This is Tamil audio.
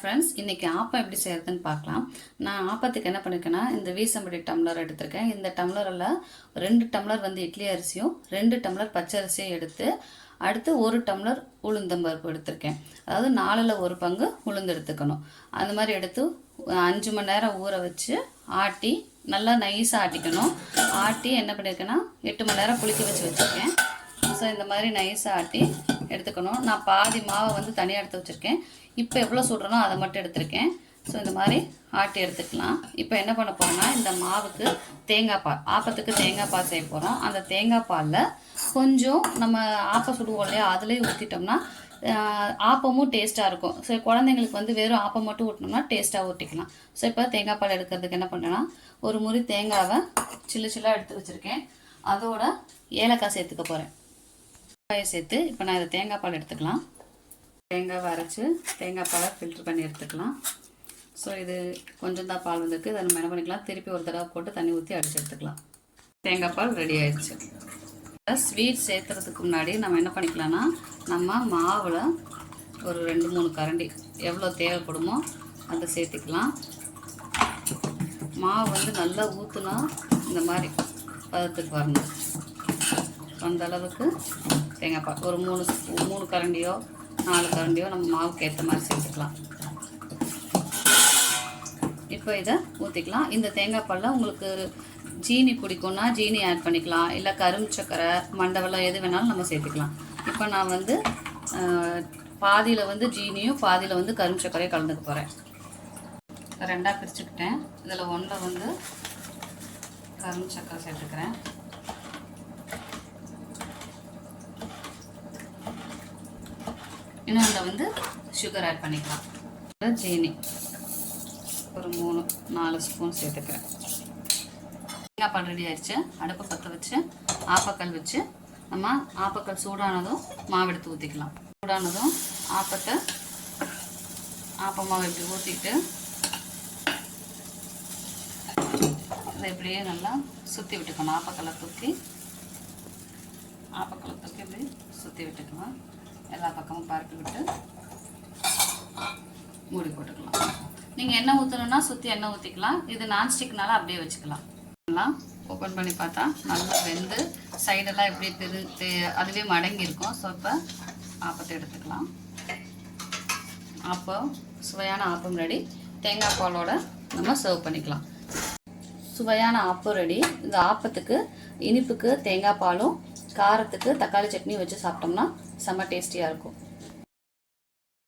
ஃப்ரெண்ட்ஸ், இன்றைக்கி ஆப்பம் எப்படி செய்கிறதுன்னு பார்க்கலாம். நான் ஆப்பத்துக்கு என்ன பண்ணியிருக்கேன்னா, இந்த வீசம்படி டம்ளர் எடுத்திருக்கேன். இந்த டம்ளரில் 2 டம்ளர் வந்து இட்லி அரிசியும் 2 டம்ளர் பச்சை அரிசியும் எடுத்து, அடுத்து 1 டம்ளர் உளுந்தம்பருப்பு எடுத்திருக்கேன். அதாவது 4ல் 1 பங்கு உளுந்து எடுத்துக்கணும். அந்த மாதிரி எடுத்து 5 மணி நேரம் ஊற வச்சு ஆட்டி நல்லா நைஸாக ஆட்டிக்கணும். ஆட்டி என்ன பண்ணியிருக்கேன்னா 8 மணி நேரம் புளிக்க வச்சு வச்சுருக்கேன். ஸோ இந்த மாதிரி நைஸாக ஆட்டி எடுத்துக்கணும். நான் பாதி மாவை வந்து தனியாக எடுத்து வச்சுருக்கேன். இப்போ எவ்வளோ சுடுறனோ அதை மட்டும் எடுத்திருக்கேன். ஸோ இந்த மாதிரி ஆட்டி எடுத்துக்கலாம். இப்போ என்ன பண்ண போகிறோன்னா, இந்த மாவுக்கு தேங்காய் பால், ஆப்பத்துக்கு தேங்காய் பால் செய்ய போகிறோம். அந்த தேங்காய் பாலில் கொஞ்சம் நம்ம ஆப்பம் சுடுவோம் இல்லையா, அதுலேயே ஊற்றிட்டோம்னா ஆப்பமும் டேஸ்ட்டாக இருக்கும். ஸோ குழந்தைங்களுக்கு வந்து வெறும் ஆப்பம் மட்டும் ஊட்டினோம்னா டேஸ்ட்டாக ஊற்றிக்கலாம். ஸோ இப்போ தேங்காய் பால் எடுக்கிறதுக்கு என்ன பண்ணுறேன்னா, ஒரு முறி தேங்காவை சில்லாக எடுத்து வச்சுருக்கேன். அதோட ஏலக்காய் சேர்த்துக்க போகிறேன். ஏலக்காயை சேர்த்து இப்போ நான் இதை தேங்காய் பால் எடுத்துக்கலாம். தேங்காவை அரைச்சி தேங்காய் பாலை ஃபில்ட்ரு பண்ணி எடுத்துக்கலாம். ஸோ இது கொஞ்சம் தான் பால் வந்திருக்கு. இதை நம்ம என்ன பண்ணிக்கலாம், திருப்பி ஒரு தடவை போட்டு தண்ணி ஊற்றி அடித்து எடுத்துக்கலாம். தேங்காய் பால் ரெடி ஆயிடுச்சு. ஸ்வீட் சேர்த்துறதுக்கு முன்னாடி நம்ம என்ன பண்ணிக்கலாம்னா, நம்ம மாவில் ஒரு 2-3 கரண்டி எவ்வளோ தேவைப்படுமோ அதை சேர்த்துக்கலாம். மாவு வந்து நல்லா ஊற்றுனா இந்த மாதிரி பதத்துக்கு வரணும். அந்த அளவுக்கு தேங்காய் பால் ஒரு 3 கரண்டியோ 4 கரண்டியோ நம்ம மாவுக்கு ஏற்ற மாதிரி சேர்த்துக்கலாம். இப்போ இதை ஊற்றிக்கலாம். இந்த தேங்காய் பாலில் உங்களுக்கு ஜீனி பிடிக்கும்னா ஜீனி ஆட் பண்ணிக்கலாம், இல்லை கரும்பு சக்கரை, மண்டவெல்லம் எது வேணாலும் நம்ம சேர்த்துக்கலாம். இப்போ நான் வந்து பாதியில் வந்து ஜீனியும் பாதியில் வந்து கரும்பு சக்கரையும் கலந்துக்க போகிறேன். 2ஆக பிரிச்சுக்கிட்டேன். இதில் 1 வந்து கரும்பு சக்கரை சேர்த்துக்கிறேன். இன்னொன்றில் வந்து சுகர் ஆட் பண்ணிக்கலாம். ஜீனி ஒரு 3-4 ஸ்பூன் சேர்த்துக்கிறேன். தேங்காய் பால் ரெடி ஆயிடுச்சு. அடுப்பை பற்ற வச்சு ஆப்பக்கல் வச்சு நம்ம ஆப்பக்கல் சூடானதும் மாவு எடுத்து ஊற்றிக்கலாம். சூடானதும் ஆப்ப மாவு இப்படி ஊற்றிட்டு இதை இப்படியே நல்லா சுற்றி விட்டுக்கணும். ஆப்பக்கல்லை தூக்கி இப்படி சுற்றி விட்டுக்கலாம். எல்லா பக்கமும் பரப்பி விட்டு மூடி போட்டுக்கலாம். நீங்கள் எண்ணெய் ஊற்றணுன்னா சுற்றி எண்ணெய் ஊற்றிக்கலாம். இது நான்ஸ்டிக்னால அப்படியே வச்சுக்கலாம். எல்லாம் ஓப்பன் பண்ணி பார்த்தா நல்லா வெந்து சைடெல்லாம் எப்படி அதுவே மடங்கி இருக்கும். ஸோ இப்போ ஆப்பத்தை எடுத்துக்கலாம். ஆப்பம் சுவையான ஆப்பம் ரெடி. தேங்காய் பாலோட நம்ம சர்வ் பண்ணிக்கலாம். சுவையான ஆப்பம் ரெடி. இந்த ஆப்பத்துக்கு இனிப்புக்கு தேங்காய் பாலும், காரத்துக்கு தக்காளி சட்னி வச்சு சாப்பிட்டோம்னா செம்ம டேஸ்டியாக இருக்கும்.